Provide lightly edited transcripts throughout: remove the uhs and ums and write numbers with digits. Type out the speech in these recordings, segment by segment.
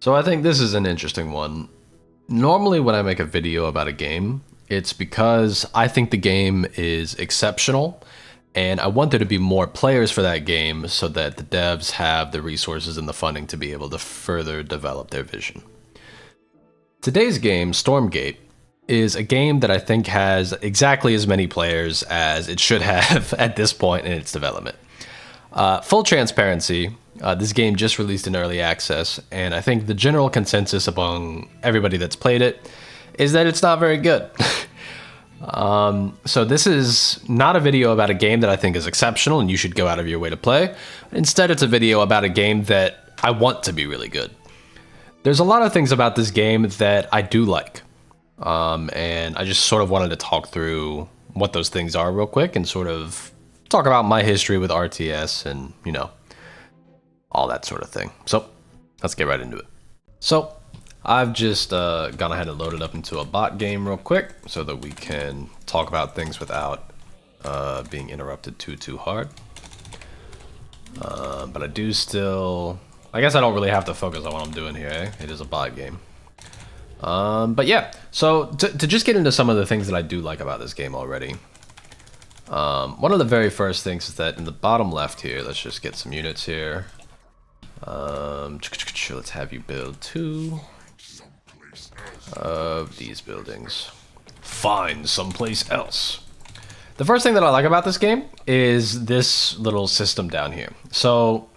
So I think this is an interesting one. Normally when I make a video about a game, it's because I think the game is exceptional and I want there to be more players for that game so that the devs have the resources and the funding to be able to further develop their vision. Today's game, Stormgate, is a game that I think has exactly as many players as it should have at this point in its development. Full transparency, this game just released in early access, and I think the general consensus among everybody that's played it is that it's not very good. So this is not a video about a game that I think is exceptional and you should go out of your way to play. Instead, it's a video about a game that I want to be really good. There's a lot of things about this game that I do like, and I just sort of wanted to talk through what those things are real quick and sort of talk about my history with RTS and, you know, all that sort of thing. So let's get right into it. So I've just gone ahead and loaded up into a bot game real quick so that we can talk about things without being interrupted too hard. But I do still, I guess I don't really have to focus on what I'm doing here, eh? It is a bot game. But yeah, so to just get into some of the things that I do like about this game already. One of the very first things is that in the bottom left here, let's just get some units here. Let's have you build 2 of these buildings. Find someplace else. The first thing that I like about this game is this little system down here. So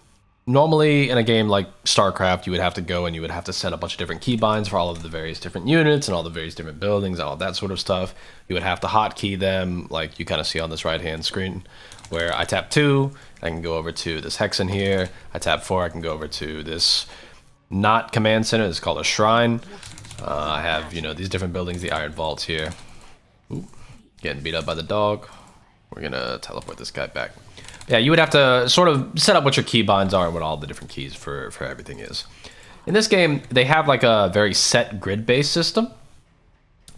normally in a game like StarCraft, you would have to go and you would have to set a bunch of different keybinds for all of the various different units and all the various different buildings and all that sort of stuff. You would have to hotkey them, like you kind of see on this right-hand screen, where I tap 2, I can go over to this hex in here. I tap 4, I can go over to this not command center. It's called a shrine. I have, you know, these different buildings, the iron vaults here. Ooh, getting beat up by the dog. We're gonna teleport this guy back. Yeah, you would have to sort of set up what your keybinds are and what all the different keys for everything is. In this game, they have like a very set grid-based system,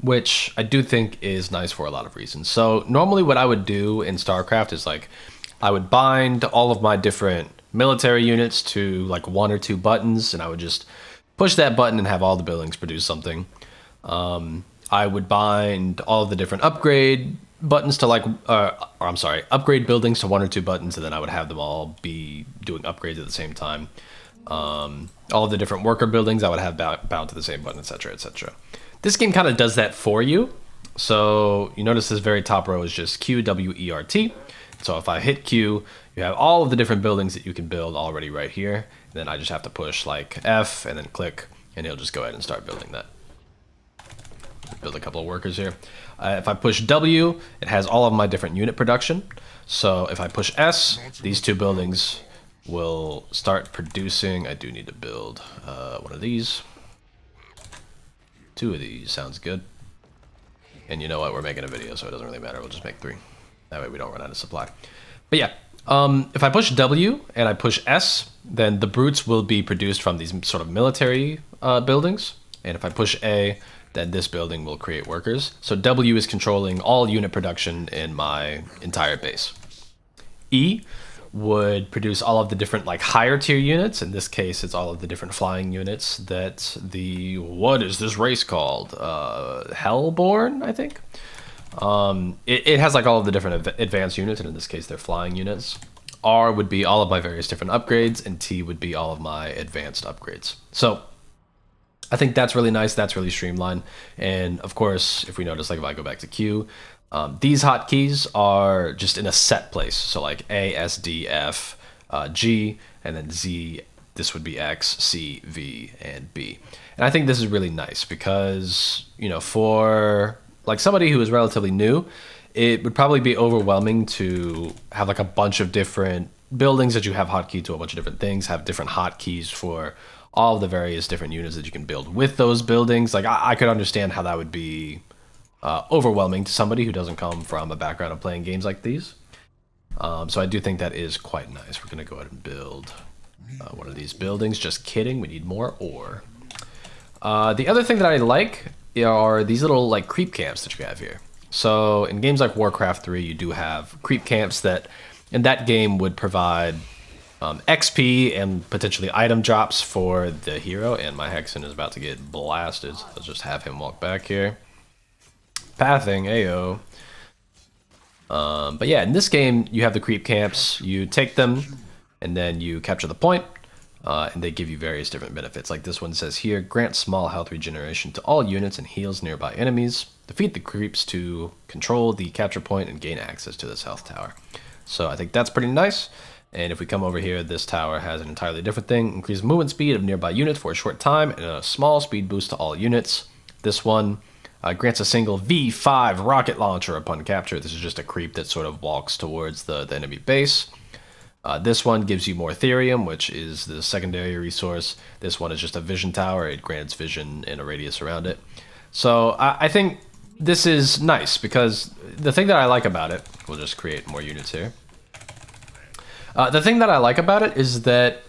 which I do think is nice for a lot of reasons. So normally what I would do in StarCraft is like, I would bind all of my different military units to like 1 or 2 buttons, and I would just push that button and have all the buildings produce something. I would bind all of the different upgrade buttons to like, upgrade buildings to 1 or 2 buttons, and then I would have them all be doing upgrades at the same time. All of the different worker buildings I would have bound to the same button, etc., etc. This game kind of does that for you. So you notice this very top row is just Q, W, E, R, T. So if I hit Q, you have all of the different buildings that you can build already right here. And then I just have to push like F and then click, and it'll just go ahead and start building that. Build a couple of workers here. If I push W, it has all of my different unit production. So if I push S, these 2 buildings will start producing. I do need to build one of these. 2 of these sounds good. And you know what? We're making a video, so it doesn't really matter. We'll just make 3. That way we don't run out of supply. But yeah, if I push W and I push S, then the brutes will be produced from these sort of military buildings. And if I push A, then this building will create workers. So W is controlling all unit production in my entire base. E would produce all of the different like higher tier units. In this case, it's all of the different flying units that the, what is this race called? Hellborn, I think. It has like all of the different advanced units, and in this case, they're flying units. R would be all of my various different upgrades, and T would be all of my advanced upgrades. So I think that's really nice. That's really streamlined. And of course, if we notice, like if I go back to Q, these hotkeys are just in a set place. So like A, S, D, F, G, and then Z, this would be X, C, V, and B. And I think this is really nice because, you know, for like somebody who is relatively new, it would probably be overwhelming to have like a bunch of different buildings that you have hotkeyed to a bunch of different things, have different hotkeys for all of the various different units that you can build with those buildings. Like I could understand how that would be overwhelming to somebody who doesn't come from a background of playing games like these. So I do think that is quite nice. We're gonna go ahead and build one of these buildings. Just kidding, we need more ore. The other thing that I like are these little like creep camps that you have here. So in games like Warcraft 3, you do have creep camps that in that game would provide XP and potentially item drops for the hero. And my Hexen is about to get blasted. So let's just have him walk back here. Pathing, ayo. But yeah, in this game, you have the creep camps. You take them, and then you capture the point, and they give you various different benefits. Like this one says here, grant small health regeneration to all units and heals nearby enemies. Defeat the creeps to control the capture point and gain access to this health tower. So I think that's pretty nice. And if we come over here, this tower has an entirely different thing. Increase movement speed of nearby units for a short time and a small speed boost to all units. This one grants a single V5 rocket launcher upon capture. This is just a creep that sort of walks towards the enemy base. This one gives you more Therium, which is the secondary resource. This one is just a vision tower. It grants vision in a radius around it. So I think this is nice because the thing that I like about it, we'll just create more units here. The thing that I like about it is that,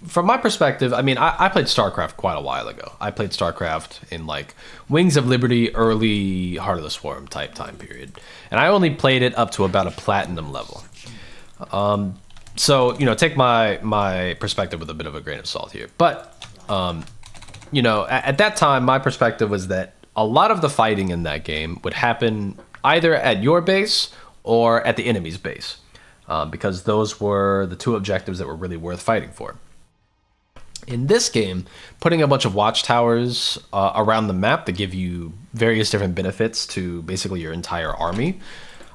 from my perspective, I mean, I played StarCraft quite a while ago. I played StarCraft in like Wings of Liberty, early Heart of the Swarm type time period. And I only played it up to about a platinum level. So, you know, take my perspective with a bit of a grain of salt here. But, you know, at that time, my perspective was that a lot of the fighting in that game would happen either at your base or at the enemy's base. Because those were the two objectives that were really worth fighting for. In this game, putting a bunch of watchtowers around the map that give you various different benefits to basically your entire army,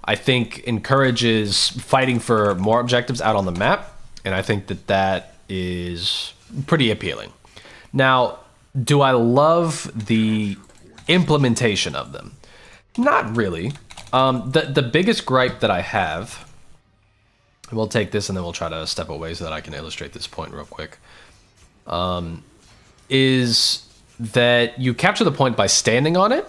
I think encourages fighting for more objectives out on the map, and I think that that is pretty appealing. Now, do I love the implementation of them? Not really. The biggest gripe that I have, and we'll take this and then we'll try to step away so that I can illustrate this point real quick, is that you capture the point by standing on it,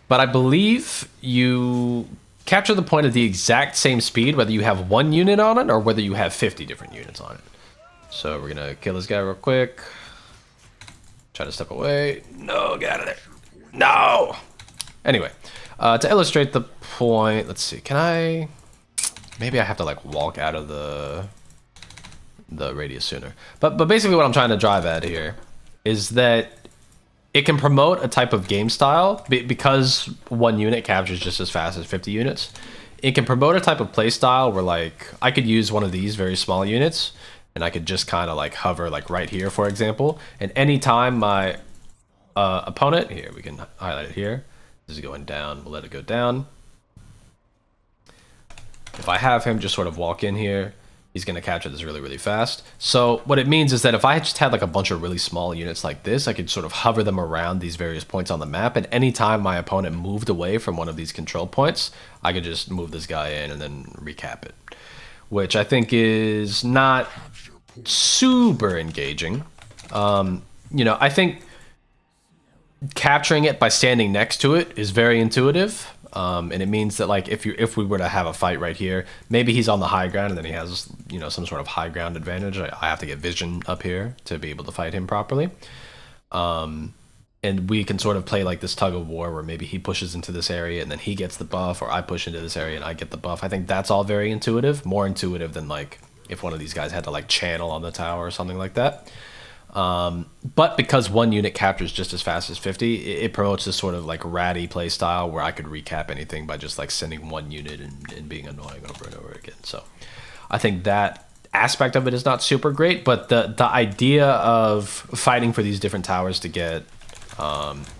but I believe you capture the point at the exact same speed, whether you have one unit on it or whether you have 50 different units on it. So we're gonna kill this guy real quick. Try to step away. No, get out of there. No! Anyway, to illustrate the point, let's see, can I... Maybe I have to like walk out of the radius sooner. But basically what I'm trying to drive at here is that it can promote a type of game style because one unit captures just as fast as 50 units. It can promote a type of play style where like I could use one of these very small units and I could just kind of like hover like right here, for example. And anytime my opponent, here, we can highlight it here. This is going down, we'll let it go down. If I have him just sort of walk in here, he's going to capture this really, really fast. So what it means is that if I just had like a bunch of really small units like this, I could sort of hover them around these various points on the map. And anytime my opponent moved away from one of these control points, I could just move this guy in and then recap it, which I think is not super engaging. You know, I think capturing it by standing next to it is very intuitive. And it means that like if we were to have a fight right here, maybe he's on the high ground and then he has, you know, some sort of high ground advantage. I have to get vision up here to be able to fight him properly. And we can sort of play like this tug of war where maybe he pushes into this area and then he gets the buff, or I push into this area and I get the buff. I think that's all very intuitive, more intuitive than like if one of these guys had to like channel on the tower or something like that. But because one unit captures just as fast as 50, it promotes this sort of like ratty play style where I could recap anything by just like sending one unit and being annoying over and over again. So I think that aspect of it is not super great, but the idea of fighting for these different towers to get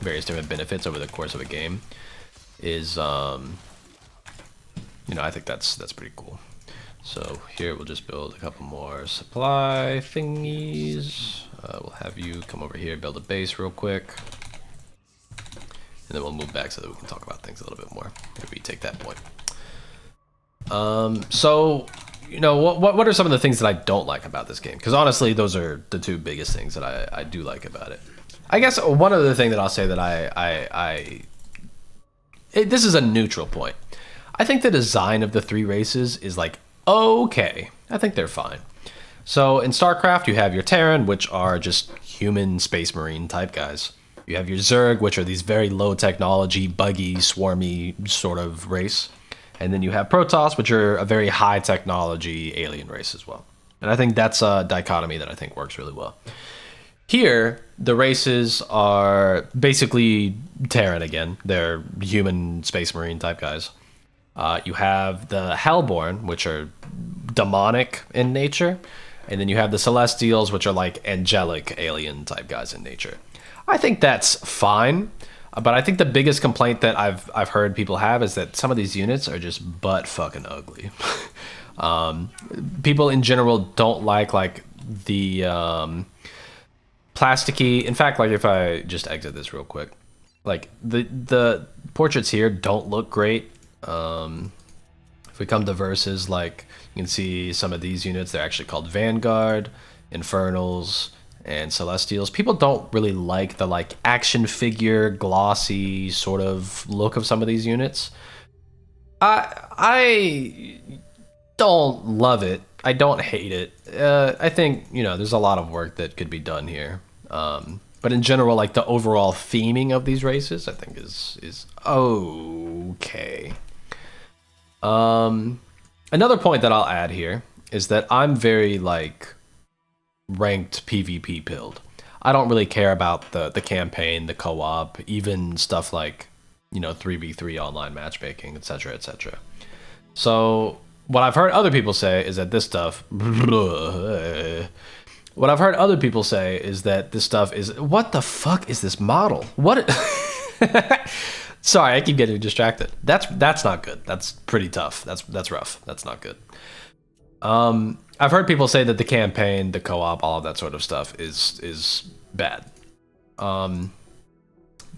various different benefits over the course of a game is, you know, I think that's pretty cool. So here we'll just build a couple more supply thingies. We'll have you come over here, build a base real quick. And then we'll move back so that we can talk about things a little bit more. Maybe take that point. So, you know, what are some of the things that I don't like about this game? Because honestly, those are the two biggest things that I do like about it. I guess one other thing that I'll say that this is a neutral point. I think the design of the three races is like, okay. I think they're fine. So in StarCraft, you have your Terran, which are just human space marine type guys. You have your Zerg, which are these very low technology, buggy, swarmy sort of race. And then you have Protoss, which are a very high technology alien race as well. And I think that's a dichotomy that I think works really well. Here, the races are basically Terran again. They're human space marine type guys. You have the Hellborn, which are demonic in nature. And then you have the Celestials, which are like angelic alien type guys in nature. I think that's fine. But I think the biggest complaint that I've heard people have is that some of these units are just butt fucking ugly. People in general don't like the plasticky. In fact, like if I just exit this real quick, like the portraits here don't look great. If we come to verses, like you can see some of these units, they're actually called Vanguard, Infernals, and Celestials. People don't really like the like action figure glossy sort of look of some of these units. I don't love it. I don't hate it. I think, you know, there's a lot of work that could be done here. But in general, like the overall theming of these races, I think is okay. Another point that I'll add here is that I'm very like ranked PvP pilled. I don't really care about the campaign, the co-op, even stuff like, you know, 3v3 online matchmaking, etc., etc. So what I've heard other people say is that this stuff what I've heard other people say is that this stuff is, what the fuck is this model? What Sorry, I keep getting distracted. That's not good. That's pretty tough. That's rough. That's not good. I've heard people say that the campaign, the co-op, all of that sort of stuff is bad.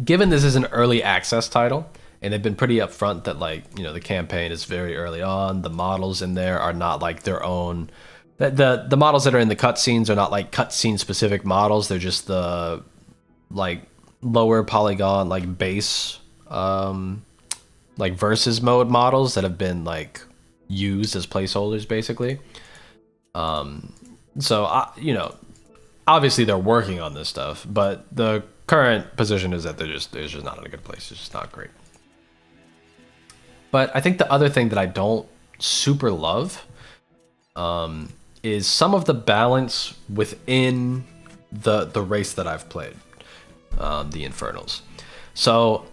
Given this is an early access title, and they've been pretty upfront that, like, you know, the campaign is very early on. The models in there are not like their own. The models that are in the cutscenes are not like cutscene specific models. They're just the like lower polygon, like base, like versus mode models that have been like used as placeholders, basically. So you know, obviously they're working on this stuff, but the current position is that they're just not in a good place. It's just not great. But I think the other thing that I don't super love is some of the balance within the race that I've played, the Infernals. So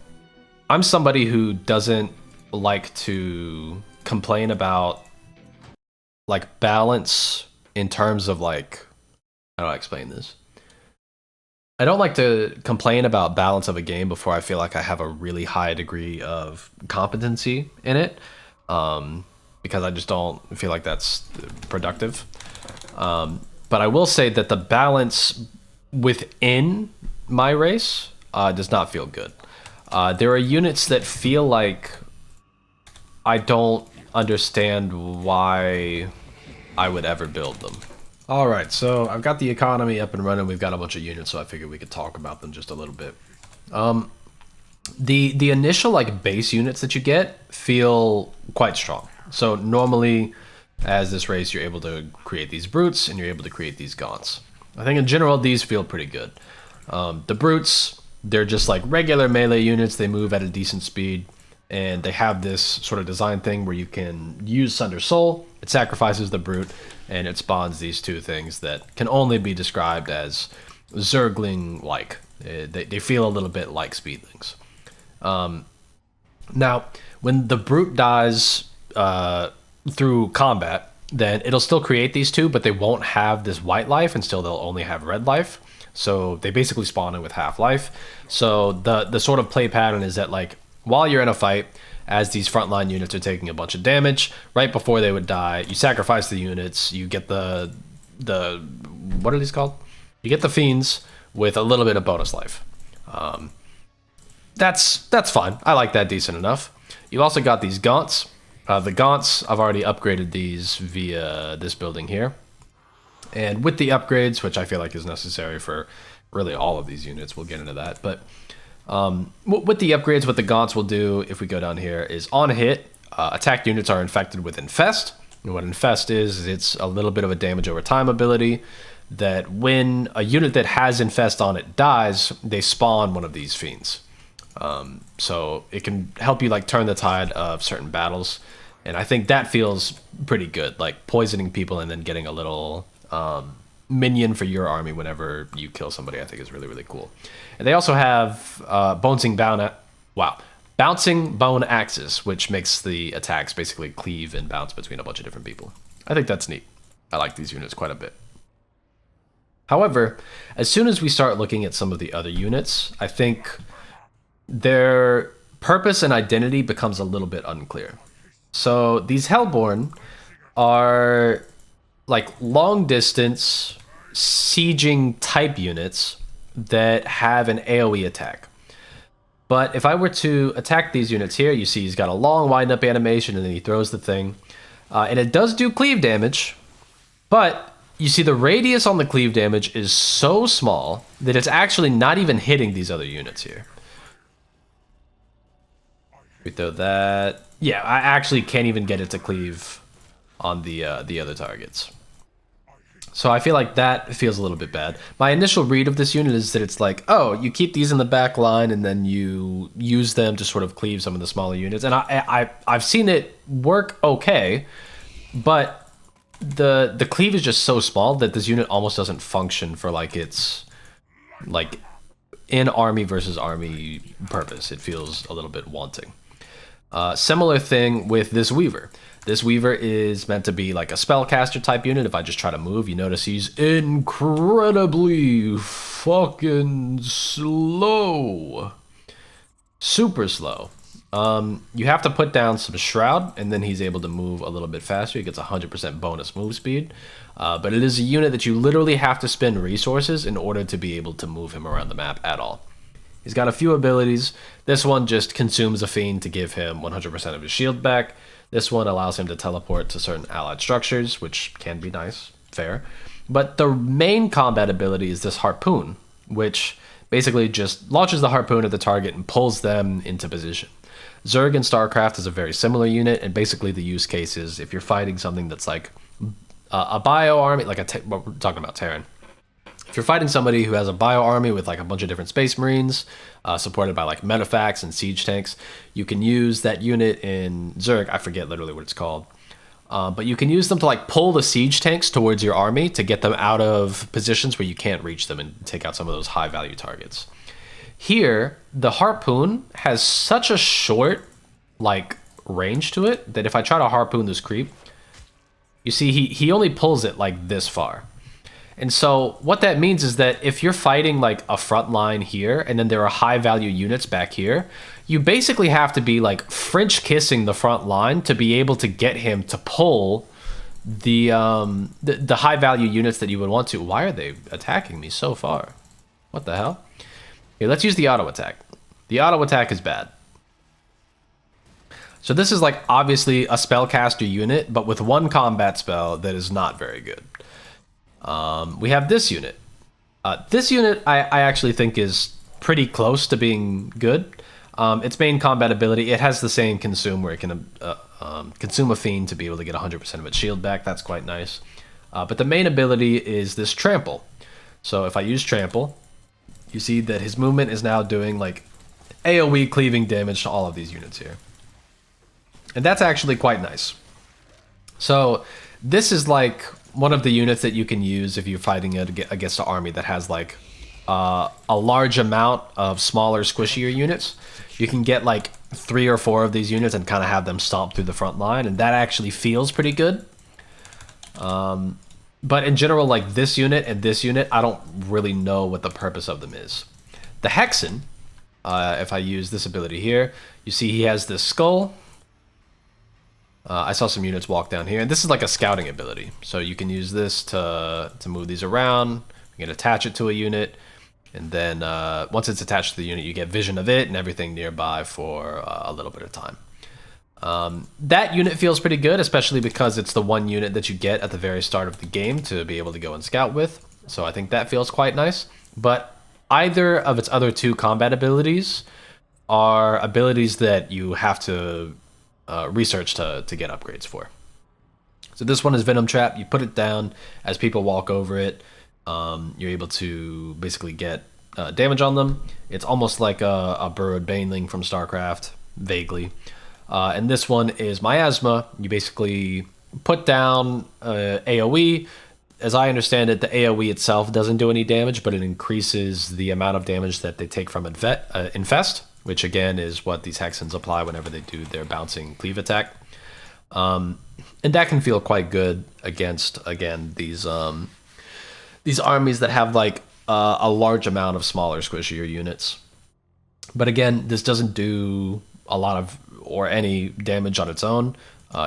I'm somebody who doesn't like to complain about like balance in terms of like, how do I explain this? I don't like to complain about balance of a game before I feel like I have a really high degree of competency in it, because I just don't feel like that's productive. But I will say that the balance within my race does not feel good. There are units that feel like I don't understand why I would ever build them. All right, so I've got the economy up and running. We've got a bunch of units, so I figured we could talk about them just a little bit. The initial like base units that you get feel quite strong. So normally, as this race, you're able to create these brutes and you're able to create these gaunts. I think in general these feel pretty good. The brutes, they're just like regular melee units. They move at a decent speed, and they have this sort of design thing where you can use Sunder Soul. It sacrifices the brute, and it spawns these two things that can only be described as Zergling-like. They feel a little bit like Speedlings. Now, when the brute dies through combat, then it'll still create these two, but they won't have this white life, and still they'll only have red life. So they basically spawn in with half life. So the sort of play pattern is that, like, while you're in a fight, as these frontline units are taking a bunch of damage, right before they would die, you sacrifice the units, you get the what are these called? You get the fiends with a little bit of bonus life. That's fine. I like that decent enough. You've also got these gaunts. The gaunts, I've already upgraded these via this building here. And with the upgrades, which I feel like is necessary for really all of these units, we'll get into that. But with the upgrades, what the gaunts will do, if we go down here, is on hit, attack units are infected with Infest. And what Infest is it's a little bit of a damage over time ability that when a unit that has Infest on it dies, they spawn one of these fiends. So it can help you like turn the tide of certain battles. And I think that feels pretty good, like poisoning people and then getting a little minion for your army whenever you kill somebody. I think is really really cool. And they also have bouncing bone axes, which makes the attacks basically cleave and bounce between a bunch of different people. I think that's neat. I like these units quite a bit. However, as soon as we start looking at some of the other units, I think their purpose and identity becomes a little bit unclear. So these Hellborn are like long distance sieging type units that have an AoE attack. But if I were to attack these units here, you see he's got a long wind up animation and then he throws the thing. And it does do cleave damage, but you see the radius on the cleave damage is so small that it's actually not even hitting these other units here. We throw that. Yeah, I actually can't even get it to cleave on the other targets. So I feel like that feels a little bit bad. My initial read of this unit is that it's like, oh, you keep these in the back line and then you use them to sort of cleave some of the smaller units. And I've seen it work okay, but the cleave is just so small that this unit almost doesn't function for like its like in army versus army purpose. It feels a little bit wanting. Similar thing with this Weaver. This Weaver is meant to be like a spellcaster type unit. If I just try to move, you notice he's incredibly fucking slow. Super slow. You have to put down some Shroud, and then he's able to move a little bit faster. He gets 100% bonus move speed. But it is a unit that you literally have to spend resources in order to be able to move him around the map at all. He's got a few abilities. This one just consumes a Fiend to give him 100% of his shield back. This one allows him to teleport to certain allied structures, which can be nice, fair. But the main combat ability is this Harpoon, which basically just launches the harpoon at the target and pulls them into position. Zerg in StarCraft is a very similar unit, and basically the use case is if you're fighting something that's like a bio army, like what we're talking about Terran. If you're fighting somebody who has a bio army with like a bunch of different Space Marines, supported by like Metaphax and siege tanks, you can use that unit in Zerg. I forget literally what it's called. But you can use them to like pull the siege tanks towards your army to get them out of positions where you can't reach them and take out some of those high value targets. Here, the Harpoon has such a short like range to it that if I try to harpoon this creep, you see he only pulls it like this far. And so what that means is that if you're fighting like a front line here and then there are high value units back here, you basically have to be like French kissing the front line to be able to get him to pull the high value units that you would want to. Why are they attacking me so far? What the hell? Here, let's use the auto attack. The auto attack is bad. So this is like obviously a spellcaster unit, but with one combat spell that is not very good. We have this unit. This unit I actually think is pretty close to being good. Its main combat ability, it has the same consume where it can consume a fiend to be able to get 100% of its shield back. That's quite nice. But the main ability is this trample. So if I use trample, you see that his movement is now doing like AoE cleaving damage to all of these units here. And that's actually quite nice. So this is like one of the units that you can use if you're fighting against an army that has like a large amount of smaller, squishier units. You can get like 3 or 4 of these units and kind of have them stomp through the front line, and that actually feels pretty good. But in general, like this unit and this unit, I don't really know what the purpose of them is. The Hexen, if I use this ability here, you see he has this skull. I saw some units walk down here, and this is like a scouting ability. So you can use this to move these around. You can attach it to a unit, and then once it's attached to the unit, you get vision of it and everything nearby for a little bit of time. That unit feels pretty good, especially because it's the one unit that you get at the very start of the game to be able to go and scout with. So I think that feels quite nice. But either of its other 2 combat abilities are abilities that you have to research to get upgrades for. So this one is Venom Trap. You put it down as people walk over it. You're able to basically get damage on them. It's almost like a Burrowed Baneling from StarCraft, vaguely. And this one is Miasma. You basically put down AoE. As I understand it, the AoE itself doesn't do any damage, but it increases the amount of damage that they take from Infest, which again is what these Hexens apply whenever they do their bouncing cleave attack. And that can feel quite good against, again, these armies that have like a large amount of smaller, squishier units. But again, this doesn't do a lot of or any damage on its own.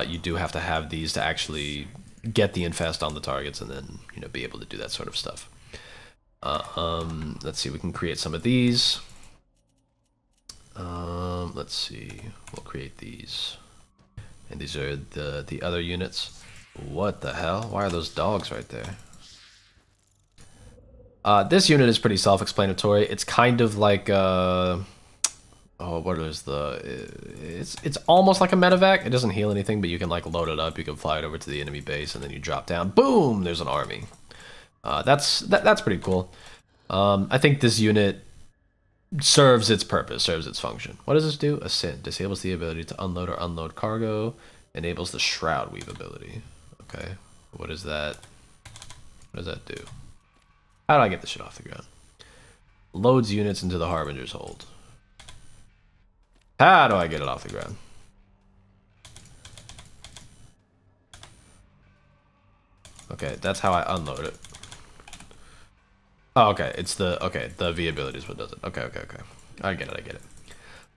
You do have to have these to actually get the infest on the targets and then be able to do that sort of stuff. Let's see, we can create some of these. Let's see, we'll create these. And these are the other units. What the hell? Why are those dogs right there? This unit is pretty self-explanatory. It's kind of like what is it's almost like a medevac. It doesn't heal anything, but you can like load it up. You can fly it over to the enemy base, and then you drop down. Boom! There's an army. That's pretty cool. I think this unit serves its purpose, serves its function. What does this do? Ascend disables the ability to unload or unload cargo. Enables the Shroud Weave ability. Okay, what is that? What does that do? How do I get this shit off the ground? Loads units into the Harbinger's Hold. How do I get it off the ground? Okay, that's how I unload it. Oh, okay, it's the V ability is what does it. Okay. I get it.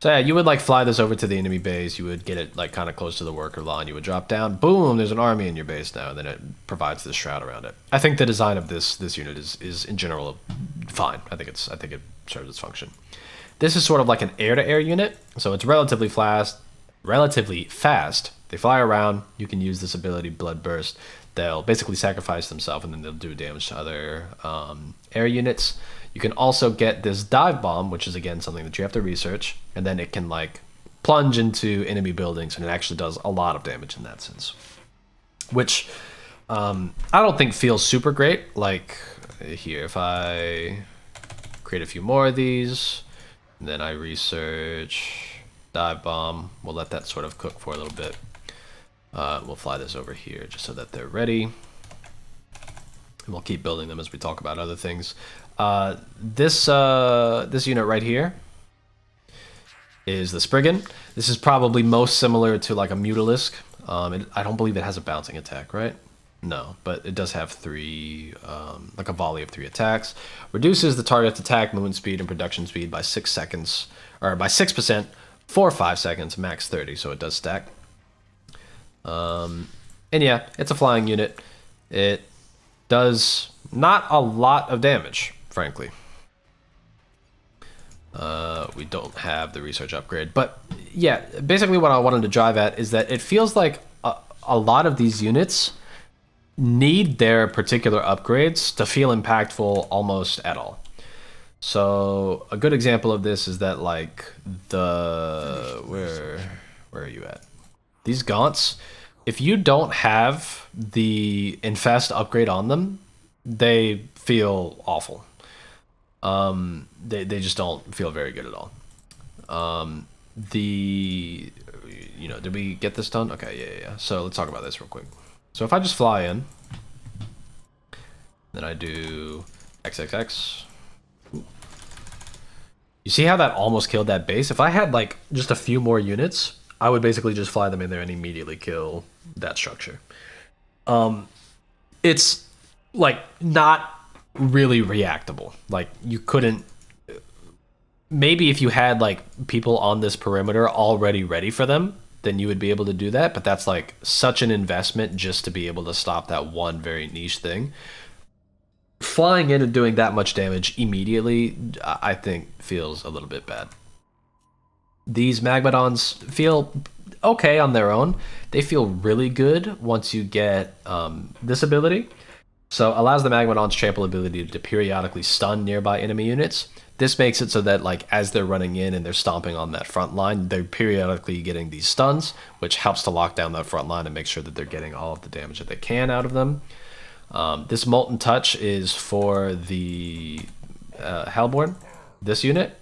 So yeah, you would like fly this over to the enemy base, you would get it like kind of close to the worker line, you would drop down, boom, there's an army in your base now, and then it provides this shroud around it. I think the design of this unit is in general fine. I think it serves its function. This is sort of like an air-to-air unit, so it's relatively fast. They fly around. You can use this ability, Blood Burst. They'll basically sacrifice themselves, and then they'll do damage to other air units. You can also get this Dive Bomb, which is again something that you have to research, and then it can like plunge into enemy buildings, and it actually does a lot of damage in that sense. Which I don't think feels super great. Like here, if I create a few more of these, and then I research Dive Bomb, we'll let that sort of cook for a little bit. We'll fly this over here just so that they're ready. And we'll keep building them as we talk about other things. This unit right here is the Spriggan. This is probably most similar to like a Mutalisk. I don't believe it has a bouncing attack, right? No, but it does have like a volley of 3 attacks. Reduces the target's attack, movement speed, and production speed by 6 seconds, or by 6% for 5 seconds, max 30, so it does stack. And yeah, it's a flying unit. It does not a lot of damage, frankly. We don't have the research upgrade, but yeah, basically what I wanted to drive at is that it feels like a lot of these units need their particular upgrades to feel impactful almost at all. So a good example of this is that like where are you at? These Gaunts, if you don't have the Infest upgrade on them, they feel awful. They just don't feel very good at all. Did we get this done? Okay, yeah. So let's talk about this real quick. So if I just fly in, then I do XXX. You see how that almost killed that base? If I had like just a few more units, I would basically just fly them in there and immediately kill that structure. It's like not really reactable. Like you couldn't, maybe if you had like people on this perimeter already ready for them, then you would be able to do that, but that's like such an investment just to be able to stop that one very niche thing. Flying in and doing that much damage immediately, I think feels a little bit bad. These Magmadons feel okay on their own. They feel really good once you get this ability. So allows the Magmadon's trample ability to periodically stun nearby enemy units. This makes it so that like as they're running in and they're stomping on that front line, they're periodically getting these stuns, which helps to lock down that front line and make sure that they're getting all of the damage that they can out of them. This Molten Touch is for the Hellborn, this unit.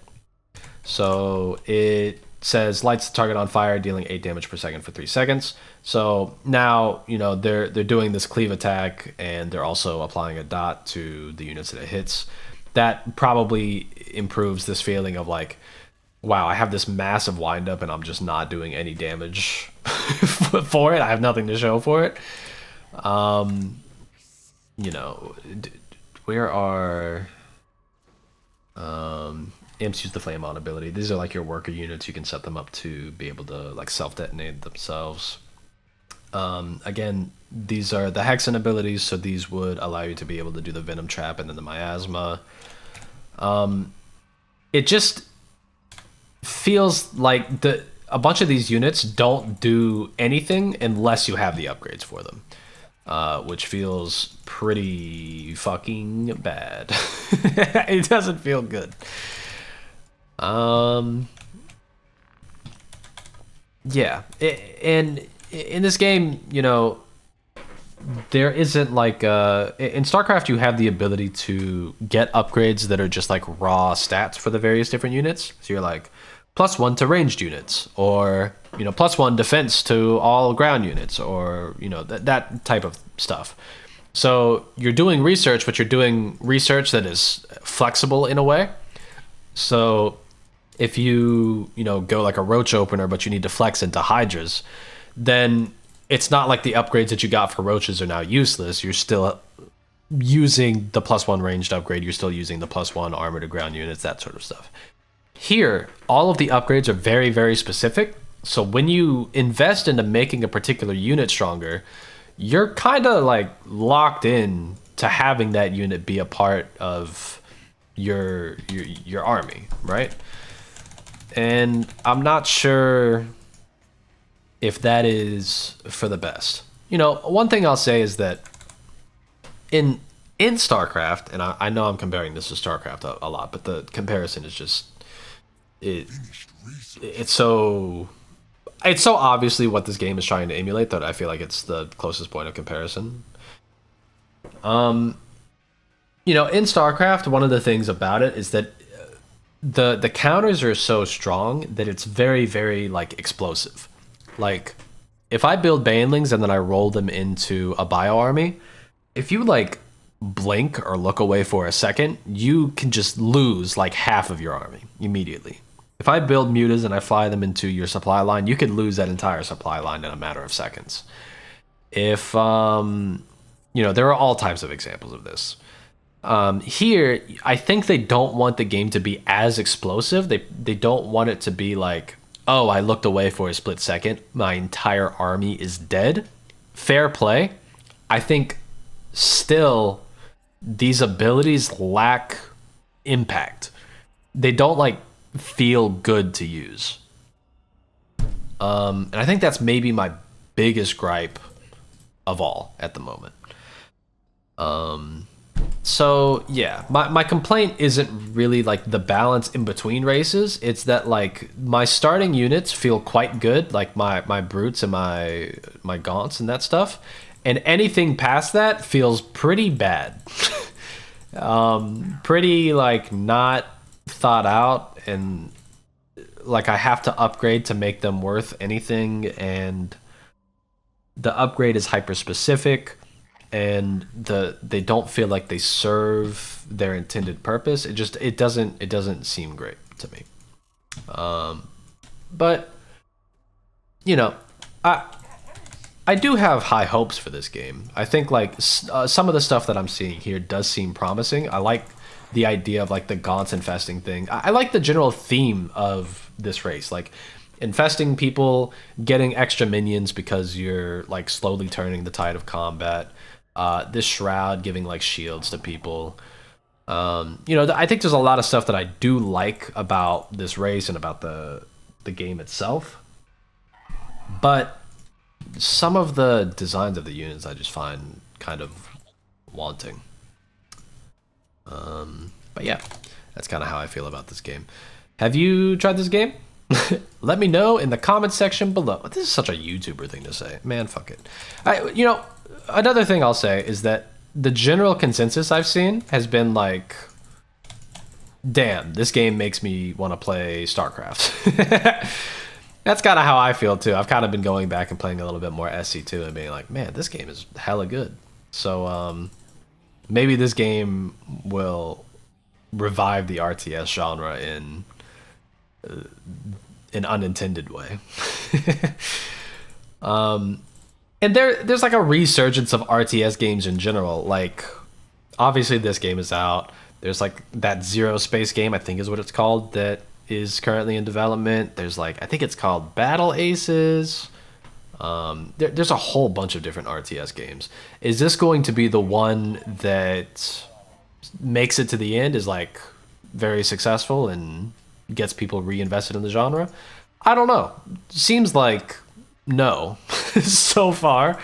So it says lights the target on fire, dealing 8 damage per second for 3 seconds. So now, you know, they're doing this cleave attack, and they're also applying a dot to the units that it hits. That probably improves this feeling of like, wow, I have this massive windup and I'm just not doing any damage for it. I have nothing to show for it. You know, where are imps use the flame on ability? These are like your worker units. You can set them up to be able to like self-detonate themselves. Again, these are the Hexen abilities, so these would allow you to be able to do the Venom Trap and then the Miasma. It just feels like a bunch of these units don't do anything unless you have the upgrades for them, which feels pretty fucking bad. It doesn't feel good. Yeah, and in this game, you know, there isn't like in StarCraft you have the ability to get upgrades that are just like raw stats for the various different units. So you're like +1 to ranged units, or you know, +1 defense to all ground units, or you know, that type of stuff. So you're doing research, but you're doing research that is flexible in a way. So if you know, go like a roach opener, but you need to flex into hydras, then it's not like the upgrades that you got for roaches are now useless. You're still using the +1 ranged upgrade. You're still using the +1 armor to ground units, that sort of stuff. Here, all of the upgrades are very, very specific. So when you invest into making a particular unit stronger, you're kind of like locked in to having that unit be a part of your army, right? And I'm not sure if that is for the best. You know, one thing I'll say is that in StarCraft, and I know I'm comparing this to StarCraft a lot, but the comparison is just it's so obviously what this game is trying to emulate that I feel like it's the closest point of comparison. You know, in StarCraft, one of the things about it is that the counters are so strong that it's very, very like explosive. Like, if I build Banelings and then I roll them into a bio army, if you like blink or look away for a second, you can just lose like half of your army immediately. If I build mutas and I fly them into your supply line, you could lose that entire supply line in a matter of seconds. If you know, there are all types of examples of this. Here, I think they don't want the game to be as explosive. They don't want it to be like, oh, I looked away for a split second, my entire army is dead. Fair play. I think still these abilities lack impact. They don't like feel good to use. And I think that's maybe my biggest gripe of all at the moment. So yeah, my complaint isn't really like the balance in between races. It's that like my starting units feel quite good, like my brutes and my gaunts and that stuff, and anything past that feels pretty bad. Pretty like not thought out, and like I have to upgrade to make them worth anything, and the upgrade is hyper specific, and they don't feel like they serve their intended purpose. It doesn't seem great to me. But you know, I do have high hopes for this game. I think like some of the stuff that I'm seeing here does seem promising. I like the idea of like the gaunts infesting thing. I like the general theme of this race, like infesting people, getting extra minions because you're like slowly turning the tide of combat. This shroud giving like shields to people. You know, I think there's a lot of stuff that I do like about this race and about the game itself. But some of the designs of the units I just find kind of wanting. But yeah, that's kind of how I feel about this game. Have you tried this game? Let me know in the comments section below. This is such a YouTuber thing to say. Man, fuck it. You know, another thing I'll say is that the general consensus I've seen has been like, damn, this game makes me want to play StarCraft. That's kind of how I feel too. I've kind of been going back and playing a little bit more SC2 and being like, man, this game is hella good. So maybe this game will revive the RTS genre in an unintended way. And there's like a resurgence of RTS games in general. Like, obviously this game is out. There's like that Zero Space game, I think is what it's called, that is currently in development. There's like, I think it's called Battle Aces. There's a whole bunch of different RTS games. Is this going to be the one that makes it to the end, is like very successful and gets people reinvested in the genre? I don't know. Seems like no so far.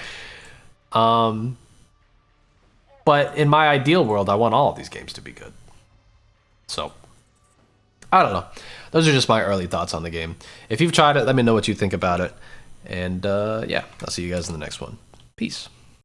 But in my ideal world, I want all of these games to be good. So, I don't know. Those are just my early thoughts on the game. If you've tried it, let me know what you think about it. And yeah, I'll see you guys in the next one. Peace.